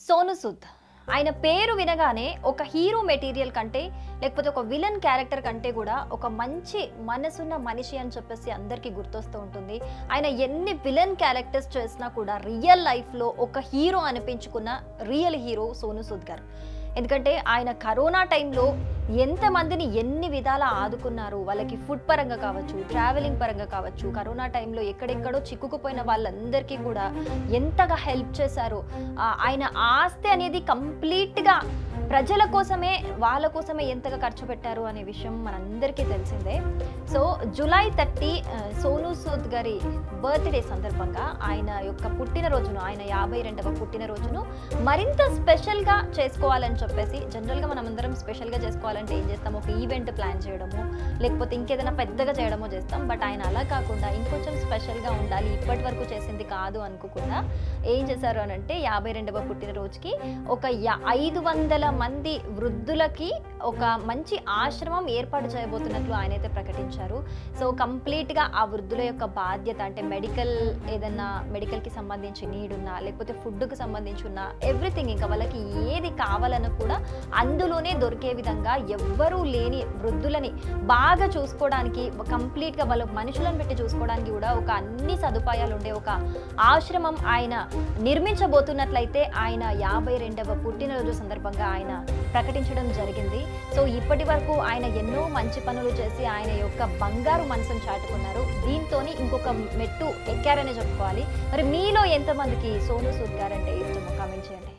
సోను సూద్. ఆయన పేరు వినగానే ఒక హీరో మెటీరియల్ కంటే లేకపోతే ఒక విలన్ క్యారెక్టర్ కంటే కూడా ఒక మంచి మనసున్న మనిషి అని చెప్పేసి అందరికీ గుర్తొస్తూ ఉంటుంది. ఆయన ఎన్ని విలన్ క్యారెక్టర్స్ చేసినా కూడా రియల్ లైఫ్లో ఒక హీరో అనిపించుకున్న రియల్ హీరో సోను సూద్ గారు. ఎందుకంటే ఆయన కరోనా టైంలో ఎంతమందిని ఎన్ని విధాల ఆదుకున్నారు. వాళ్ళకి ఫుడ్ పరంగా కావచ్చు, ట్రావెలింగ్ పరంగా కావచ్చు, కరోనా టైంలో ఎక్కడెక్కడో చిక్కుకుపోయిన వాళ్ళందరికీ కూడా ఎంతగా హెల్ప్ చేశారు. ఆయన ఆస్తి అనేది కంప్లీట్గా ప్రజల కోసమే, వాళ్ళ కోసమే ఎంతగా ఖర్చు పెట్టారు అనే విషయం మనందరికీ తెలిసిందే. సో జూలై 30 సోను సూద్ గారి బర్త్డే సందర్భంగా ఆయన యొక్క పుట్టినరోజును, ఆయన 52వ పుట్టినరోజును మరింత స్పెషల్గా చేసుకోవాలని చెప్పేసి, జనరల్గా మనం అందరం స్పెషల్గా చేసుకోవాలంటే ఏం చేస్తాం, ఒక ఈవెంట్ ప్లాన్ చేయడము లేకపోతే ఇంకేదైనా పెద్దగా చేయడమో చేస్తాం. బట్ ఆయన అలా కాకుండా ఇంకొంచెం స్పెషల్గా ఉండాలి, ఇప్పటి వరకు చేసింది కాదు అనుకోకుండా ఏం చేశారు అని అంటే 52వ పుట్టినరోజుకి ఒక 500 మంది వృద్ధులకి ఒక మంచి ఆశ్రమం ఏర్పాటు చేయబోతున్నట్లు ఆయనైతే ప్రకటించారు. సో కంప్లీట్గా ఆ వృద్ధుల యొక్క బాధ్యత అంటే ఏదన్నా మెడికల్కి సంబంధించి నీడ్ ఉన్నా లేకపోతే ఫుడ్కి సంబంధించి ఉన్న ఎవ్రీథింగ్, ఇంకా వాళ్ళకి ఏది కావాలన్నా కూడా అందులోనే దొరికే విధంగా ఎవ్వరూ లేని వృద్ధులని బాగా చూసుకోవడానికి, కంప్లీట్గా వాళ్ళ మనుషులను పెట్టి చూసుకోవడానికి కూడా ఒక అన్ని సదుపాయాలు ఉండే ఒక ఆశ్రమం ఆయన నిర్మించబోతున్నట్లయితే ఆయన 52వ పుట్టినరోజు సందర్భంగా ఆయన ప్రకటించడం జరిగింది. సో ఇప్పటి వరకు ఆయన ఎన్నో మంచి పనులు చేసి ఆయన యొక్క బంగారు మనసును చాటుకున్నారు. దీంతో ఇంకొక మెట్టు ఎక్కారనే చెప్పుకోవాలి. మరి మీలో ఎంతమందికి సోను సూద్ గారు అంటే ఇష్టమో కామెంట్ చేయండి.